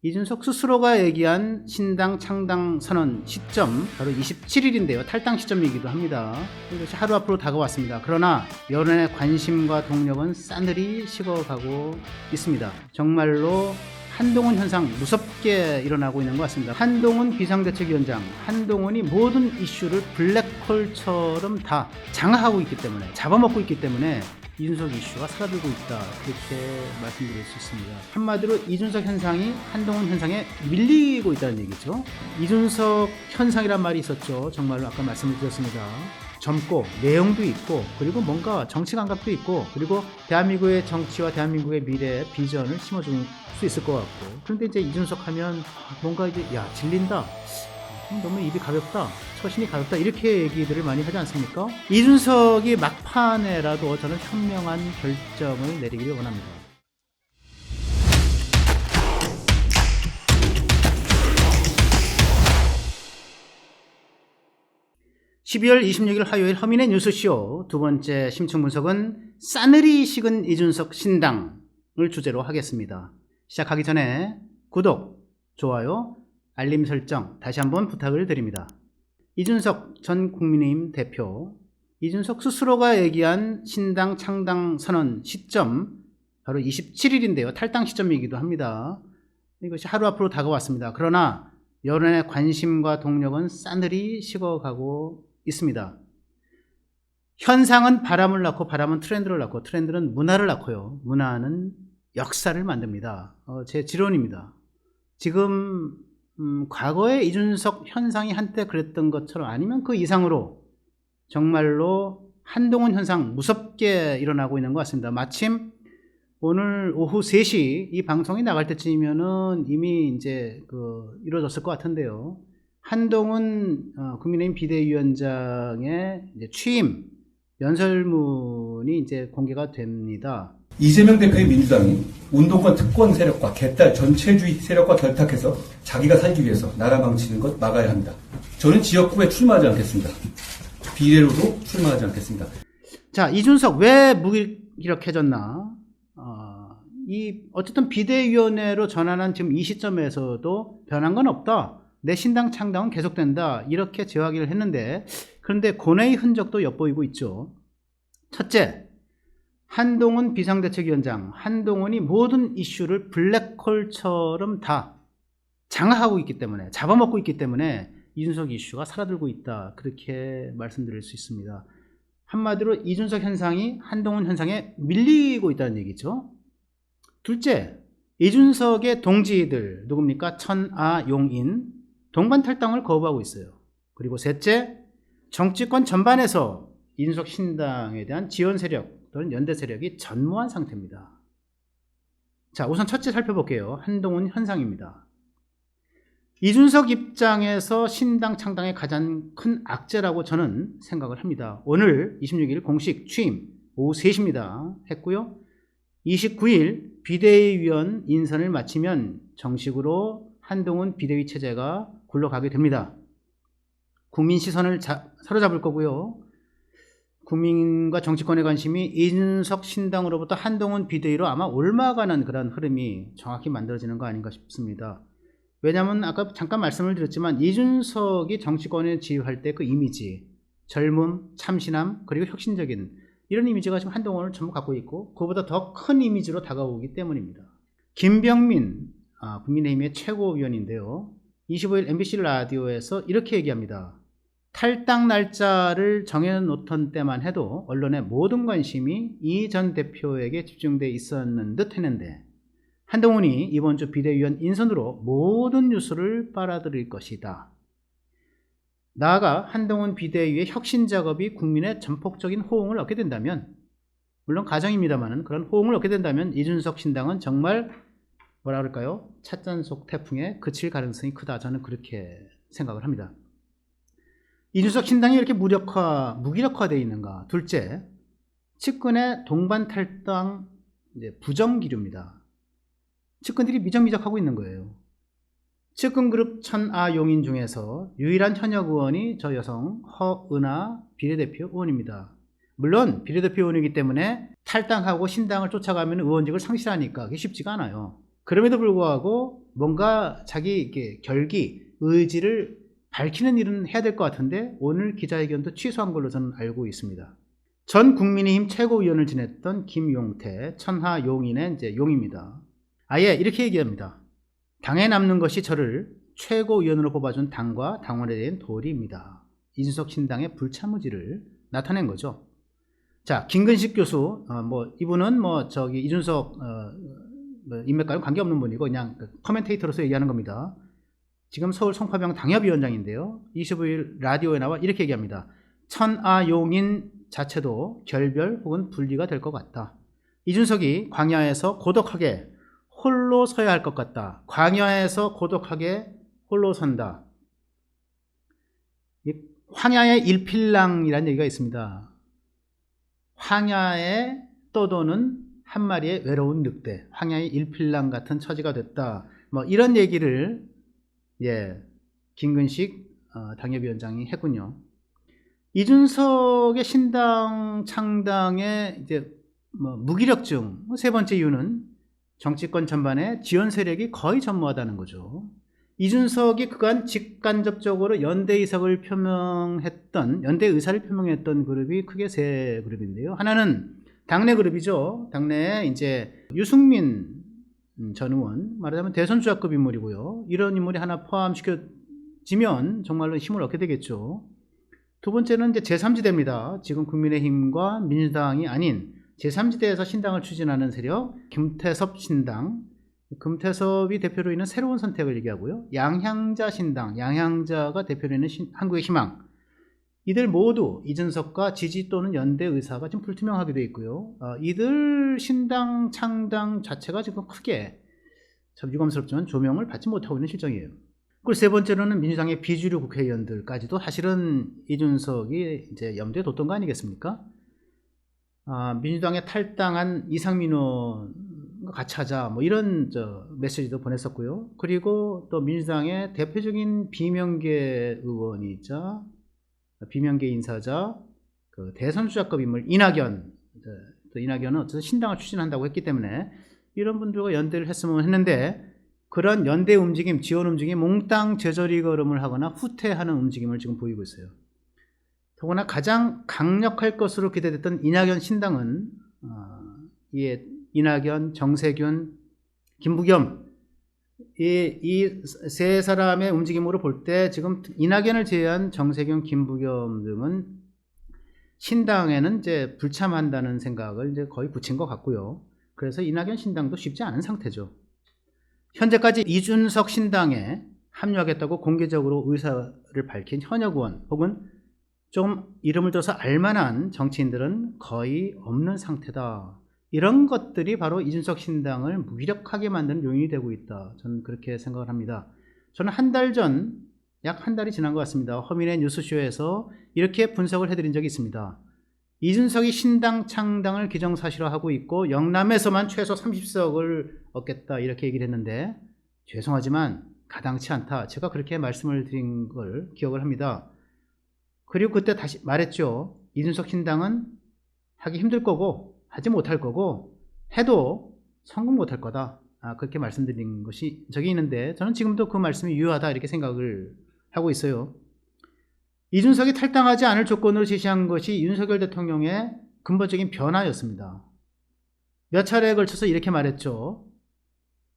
이준석 스스로가 얘기한 신당 창당 선언 시점 바로 27일인데요. 탈당 시점이기도 합니다. 이것이 하루 앞으로 다가왔습니다. 그러나 여론의 관심과 동력은 싸늘히 식어가고 있습니다. 정말로 한동훈 현상 무섭게 일어나고 있는 것 같습니다. 한동훈 비상대책위원장, 한동훈이 모든 이슈를 블랙홀처럼 다 장악하고 있기 때문에, 잡아먹고 있기 때문에 이준석 이슈가 사라지고 있다, 그렇게 말씀드릴 수 있습니다. 한마디로 이준석 현상이 한동훈 현상에 밀리고 있다는 얘기죠. 이준석 현상이란 말이 있었죠. 정말로 아까 말씀을 드렸습니다. 젊고 내용도 있고, 그리고 뭔가 정치 감각도 있고, 그리고 대한민국의 정치와 대한민국의 미래 비전을 심어줄 수 있을 것 같고, 그런데 이제 이준석 하면 뭔가 이제 질린다, 너무 입이 가볍다, 처신이 가볍다, 이렇게 얘기들을 많이 하지 않습니까? 이준석이 막판에라도 저는 현명한 결정을 내리기를 원합니다. (12월 26일) 화요일 허민의 뉴스쇼 두 번째 심층 분석은 싸늘히 식은 이준석 신당을 주제로 하겠습니다. 시작하기 전에 구독, 좋아요, 알림 설정 다시 한번 부탁을 드립니다. 이준석 전 국민의힘 대표, 이준석 스스로가 얘기한 신당 창당 선언 시점 바로 27일인데요. 탈당 시점이기도 합니다. 이것이 하루 앞으로 다가왔습니다. 그러나 여론의 관심과 동력은 싸늘히 식어가고 있습니다. 현상은 바람을 낳고, 바람은 트렌드를 낳고, 트렌드는 문화를 낳고요. 문화는 역사를 만듭니다. 제 지론입니다. 지금 과거에 이준석 현상이 한때 그랬던 것처럼, 아니면 그 이상으로 정말로 한동훈 현상 무섭게 일어나고 있는 것 같습니다. 마침 오늘 오후 3시 이 방송이 나갈 때쯤이면은 이미 이제 이루어졌을 것 같은데요. 한동훈 국민의힘 비대위원장의 이제 취임 연설문이 이제 공개가 됩니다. 이재명 대표의 민주당이 운동권 특권 세력과 개딸 전체주의 세력과 결탁해서 자기가 살기 위해서 나라 망치는 것 막아야 합니다. 저는 지역구에 출마하지 않겠습니다. 비례로도 출마하지 않겠습니다. 자, 이준석 왜 무기력해졌나? 어쨌든 비대위원회로 전환한 지금 이 시점에서도 변한 건 없다, 내 신당 창당은 계속된다, 이렇게 제어하기를 했는데, 그런데 고뇌의 흔적도 엿보이고 있죠. 첫째, 한동훈 비상대책위원장, 한동훈이 모든 이슈를 블랙홀처럼 다 장악하고 있기 때문에, 잡아먹고 있기 때문에 이준석 이슈가 사라들고 있다, 그렇게 말씀드릴 수 있습니다. 한마디로 이준석 현상이 한동훈 현상에 밀리고 있다는 얘기죠. 둘째, 이준석의 동지들 누굽니까? 천하용인 동반 탈당을 거부하고 있어요. 그리고 셋째, 정치권 전반에서 이준석 신당에 대한 지원 세력 또는 연대 세력이 전무한 상태입니다. 자, 우선 첫째 살펴볼게요. 한동훈 현상입니다. 이준석 입장에서 신당 창당의 가장 큰 악재라고 저는 생각을 합니다. 오늘 26일 공식 취임 오후 3시입니다. 했고요. 29일 비대위원 인선을 마치면 정식으로 한동훈 비대위 체제가 굴러가게 됩니다. 국민 시선을 사로잡을 거고요. 국민과 정치권의 관심이 이준석 신당으로부터 한동훈 비대위로 아마 옮아가는 그런 흐름이 정확히 만들어지는 거 아닌가 싶습니다. 왜냐하면 아까 잠깐 말씀을 드렸지만 이준석이 정치권에 지휘할 때 그 이미지, 젊음, 참신함, 그리고 혁신적인 이런 이미지가 지금 한동훈을 전부 갖고 있고, 그보다 더 큰 이미지로 다가오기 때문입니다. 김병민 국민의힘의 최고위원인데요. 25일 MBC 라디오에서 이렇게 얘기합니다. 탈당 날짜를 정해놓던 때만 해도 언론의 모든 관심이 이 전 대표에게 집중돼 있었는 듯 했는데, 한동훈이 이번 주 비대위원 인선으로 모든 뉴스를 빨아들일 것이다. 나아가 한동훈 비대위의 혁신 작업이 국민의 전폭적인 호응을 얻게 된다면, 물론 가정입니다만 그런 호응을 얻게 된다면 이준석 신당은 정말 뭐라 그럴까요? 찻잔속 태풍에 그칠 가능성이 크다, 저는 그렇게 생각을 합니다. 이준석 신당이 이렇게 무기력화되어 있는가? 둘째, 측근의 동반 탈당 부정기류입니다. 측근들이 미적미적하고 있는 거예요. 측근 그룹 천하용인 중에서 유일한 현역 의원이 저 여성 허은하 비례대표 의원입니다. 물론 비례대표 의원이기 때문에 탈당하고 신당을 쫓아가면 의원직을 상실하니까 그게 쉽지가 않아요. 그럼에도 불구하고 뭔가 자기 이렇게 결기, 의지를 밝히는 일은 해야 될 것 같은데 오늘 기자회견도 취소한 걸로 저는 알고 있습니다. 전 국민의힘 최고위원을 지냈던 김용태, 천하 용인의 이제 용입니다. 아예 이렇게 얘기합니다. 당에 남는 것이 저를 최고위원으로 뽑아준 당과 당원에 대한 도리입니다. 이준석 신당의 불참의지를 나타낸 거죠. 자, 김근식 교수, 이분은 이준석 인맥과는 관계없는 분이고 그냥 커멘테이터로서 얘기하는 겁니다. 지금 서울 성파병 당협위원장인데요. 25일 라디오에 나와 이렇게 얘기합니다. 천하용인 자체도 결별 혹은 분리가 될 것 같다. 이준석이 광야에서 고독하게 홀로 서야 할 것 같다. 광야에서 고독하게 홀로 선다. 황야의 일필랑이라는 얘기가 있습니다. 황야에 떠도는 한 마리의 외로운 늑대, 황야의 일필랑 같은 처지가 됐다. 이런 얘기를 김근식 당협위원장이 했군요. 이준석의 신당 창당의 이제 무기력증 세 번째 이유는 정치권 전반에 지원 세력이 거의 전무하다는 거죠. 이준석이 그간 직간접적으로 연대 의사를 표명했던 그룹이 크게 세 그룹인데요. 하나는 당내 그룹이죠. 당내에 이제 유승민 전 의원, 말하자면 대선 주자급 인물이고요. 이런 인물이 하나 포함시켜지면 정말로 힘을 얻게 되겠죠. 두 번째는 이제 제3지대입니다. 지금 국민의힘과 민주당이 아닌 제3지대에서 신당을 추진하는 세력, 김태섭 신당. 금태섭이 대표로 있는 새로운 선택을 얘기하고요. 양향자 신당, 양향자가 대표로 있는 한국의 희망. 이들 모두 이준석과 지지 또는 연대 의사가 좀 불투명하게 되어 있고요. 이들 신당 창당 자체가 지금 크게 참 유감스럽지만 조명을 받지 못하고 있는 실정이에요. 그리고 세 번째로는 민주당의 비주류 국회의원들까지도 사실은 이준석이 이제 염두에 뒀던 거 아니겠습니까? 민주당에 탈당한 이상민 의원 같이 하자 이런 메시지도 보냈었고요. 그리고 또 민주당의 대표적인 비명계 의원이자 비명계 인사자 대선 주자급 인물 이낙연, 이낙연은 어쨌든 신당을 추진한다고 했기 때문에 이런 분들과 연대를 했으면 했는데 그런 연대 움직임, 지원 움직임이 몽땅 제저리 걸음을 하거나 후퇴하는 움직임을 지금 보이고 있어요. 더구나 가장 강력할 것으로 기대됐던 이낙연 신당은 이낙연, 정세균, 김부겸 이 세 사람의 움직임으로 볼 때 지금 이낙연을 제외한 정세균, 김부겸 등은 신당에는 이제 불참한다는 생각을 이제 거의 굳힌 것 같고요. 그래서 이낙연 신당도 쉽지 않은 상태죠. 현재까지 이준석 신당에 합류하겠다고 공개적으로 의사를 밝힌 현역 의원 혹은 좀 이름을 들어서 알만한 정치인들은 거의 없는 상태다. 이런 것들이 바로 이준석 신당을 무기력하게 만드는 요인이 되고 있다. 저는 그렇게 생각을 합니다. 저는 약 한 달이 지난 것 같습니다. 허민의 뉴스쇼에서 이렇게 분석을 해드린 적이 있습니다. 이준석이 신당 창당을 기정사실화하고 있고 영남에서만 최소 30석을 얻겠다 이렇게 얘기를 했는데 죄송하지만 가당치 않다. 제가 그렇게 말씀을 드린 걸 기억을 합니다. 그리고 그때 다시 말했죠. 이준석 신당은 하기 힘들 거고 하지 못할 거고 해도 성공 못할 거다. 그렇게 말씀드린 것이 저기 있는데 저는 지금도 그 말씀이 유효하다 이렇게 생각을 하고 있어요. 이준석이 탈당하지 않을 조건으로 제시한 것이 윤석열 대통령의 근본적인 변화였습니다. 몇 차례에 걸쳐서 이렇게 말했죠.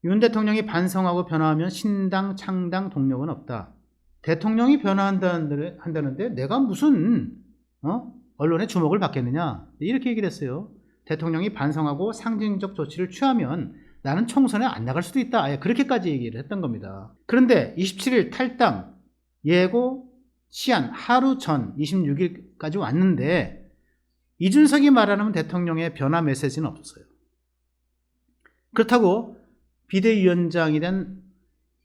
윤 대통령이 반성하고 변화하면 신당 창당 동력은 없다. 대통령이 변화한다는데 내가 무슨 언론의 주목을 받겠느냐 이렇게 얘기를 했어요. 대통령이 반성하고 상징적 조치를 취하면 나는 총선에 안 나갈 수도 있다. 그렇게까지 얘기를 했던 겁니다. 그런데 27일 탈당 예고 시한 하루 전 26일까지 왔는데 이준석이 말하는 대통령의 변화 메시지는 없었어요. 그렇다고 비대위원장이 된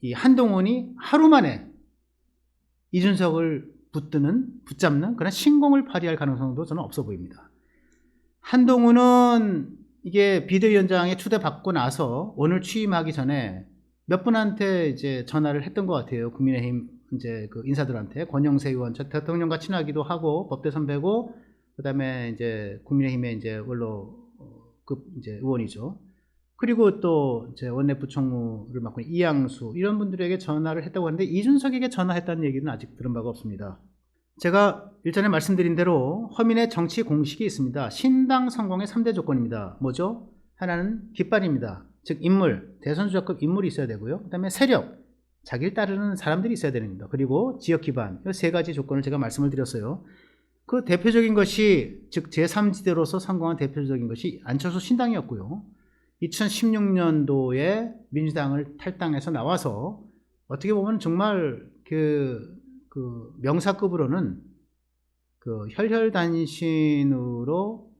이 한동훈이 하루 만에 이준석을 붙잡는 그런 신공을 발휘할 가능성도 저는 없어 보입니다. 한동훈은 이게 비대위원장에 초대받고 나서 오늘 취임하기 전에 몇 분한테 이제 전화를 했던 것 같아요. 국민의힘 이제 그 인사들한테 권영세 의원, 대통령과 친하기도 하고 법대 선배고 그다음에 이제 국민의힘의 이제 원로급 이제 의원이죠. 그리고 또 이제 원내부총무를 맡고 있는 이양수 이런 분들에게 전화를 했다고 하는데 이준석에게 전화했다는 얘기는 아직 들은 바가 없습니다. 제가 일전에 말씀드린 대로 허민의 정치 공식이 있습니다. 신당 성공의 3대 조건입니다. 뭐죠? 하나는 깃발입니다. 즉 인물, 대선 주자급 인물이 있어야 되고요. 그 다음에 세력, 자기를 따르는 사람들이 있어야 됩니다. 그리고 지역 기반, 이 세 가지 조건을 제가 말씀을 드렸어요. 그 대표적인 것이 즉 제3지대로서 성공한 대표적인 것이 안철수 신당이었고요. 2016년도에 민주당을 탈당해서 나와서 어떻게 보면 정말 그 명사급으로는 그 혈혈단신으로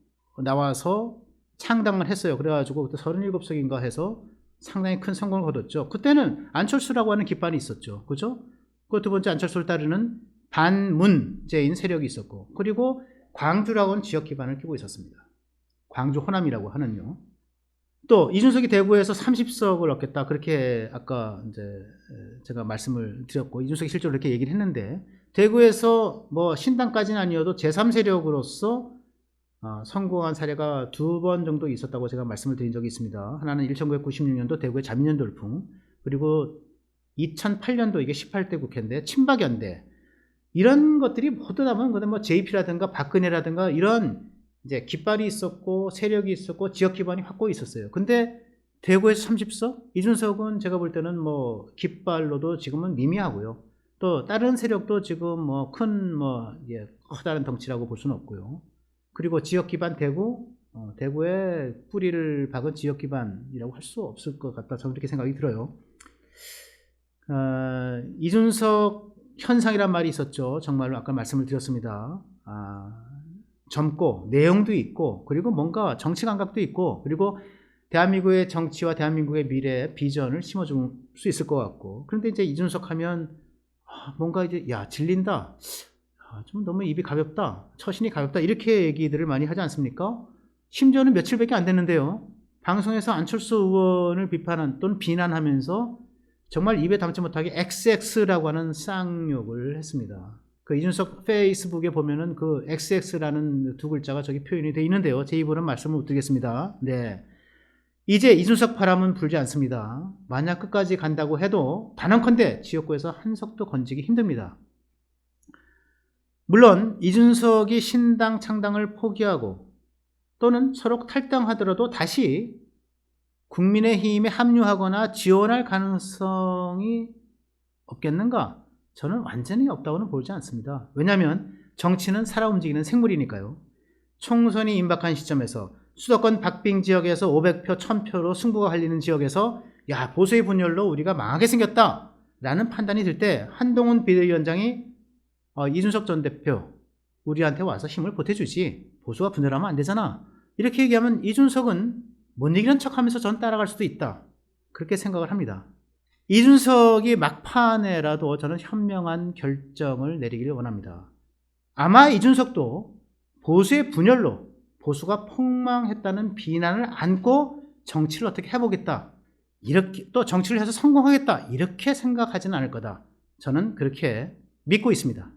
나와서 창당을 했어요. 그래가지고 그때 37석인가 해서 상당히 큰 성공을 거뒀죠. 그때는 안철수라고 하는 깃발이 있었죠. 그죠? 그 두 번째 안철수를 따르는 반문재인 세력이 있었고, 그리고 광주라고 하는 지역 기반을 끼고 있었습니다. 광주 호남이라고 하는요. 또 이준석이 대구에서 30석을 얻겠다 그렇게 아까 이제 제가 말씀을 드렸고, 이준석이 실제로 이렇게 얘기를 했는데 대구에서 뭐 신당까지는 아니어도 제3세력으로서 성공한 사례가 2번 정도 있었다고 제가 말씀을 드린 적이 있습니다. 하나는 1996년도 대구의 자민련 돌풍, 그리고 2008년도 이게 18대 국회인데 친박연대, 이런 것들이 모두 다 보면 뭐 JP라든가 박근혜라든가 이런 이제 깃발이 있었고 세력이 있었고 지역 기반이 확고히 있었어요. 근데 대구에서 30석? 이준석은 제가 볼 때는 뭐 깃발로도 지금은 미미하고요. 또 다른 세력도 지금 뭐 큰 커다란 덩치라고 볼 수는 없고요. 그리고 지역 기반 대구, 대구에 뿌리를 박은 지역 기반이라고 할 수 없을 것 같다. 저는 그렇게 생각이 들어요. 이준석 현상이란 말이 있었죠. 정말로 아까 말씀을 드렸습니다. 젊고 내용도 있고 그리고 뭔가 정치 감각도 있고 그리고 대한민국의 정치와 대한민국의 미래 비전을 심어줄 수 있을 것 같고, 그런데 이제 이준석 하면 뭔가 이제 야 질린다, 좀 너무 입이 가볍다, 처신이 가볍다 이렇게 얘기들을 많이 하지 않습니까? 심지어는 며칠밖에 안 됐는데요, 방송에서 안철수 의원을 비판한 또는 비난하면서 정말 입에 담지 못하게 XX라고 하는 쌍욕을 했습니다. 그 이준석 페이스북에 보면은 그 XX라는 두 글자가 저기 표현이 되어 있는데요. 제 입으로는 말씀을 못 드리겠습니다. 네. 이제 이준석 바람은 불지 않습니다. 만약 끝까지 간다고 해도 단언컨대 지역구에서 한 석도 건지기 힘듭니다. 물론 이준석이 신당 창당을 포기하고 또는 서로 탈당하더라도 다시 국민의힘에 합류하거나 지원할 가능성이 없겠는가? 저는 완전히 없다고는 보지 않습니다. 왜냐하면 정치는 살아 움직이는 생물이니까요. 총선이 임박한 시점에서 수도권 박빙 지역에서 500표, 1000표로 승부가 갈리는 지역에서 야 보수의 분열로 우리가 망하게 생겼다 라는 판단이 들 때 한동훈 비대위원장이 이준석 전 대표 우리한테 와서 힘을 보태주지, 보수가 분열하면 안 되잖아, 이렇게 얘기하면 이준석은 못 이기는 척하면서 전 따라갈 수도 있다, 그렇게 생각을 합니다. 이준석이 막판에라도 저는 현명한 결정을 내리기를 원합니다. 아마 이준석도 보수의 분열로 보수가 폭망했다는 비난을 안고 정치를 어떻게 해보겠다, 이렇게 또 정치를 해서 성공하겠다 이렇게 생각하지는 않을 거다, 저는 그렇게 믿고 있습니다.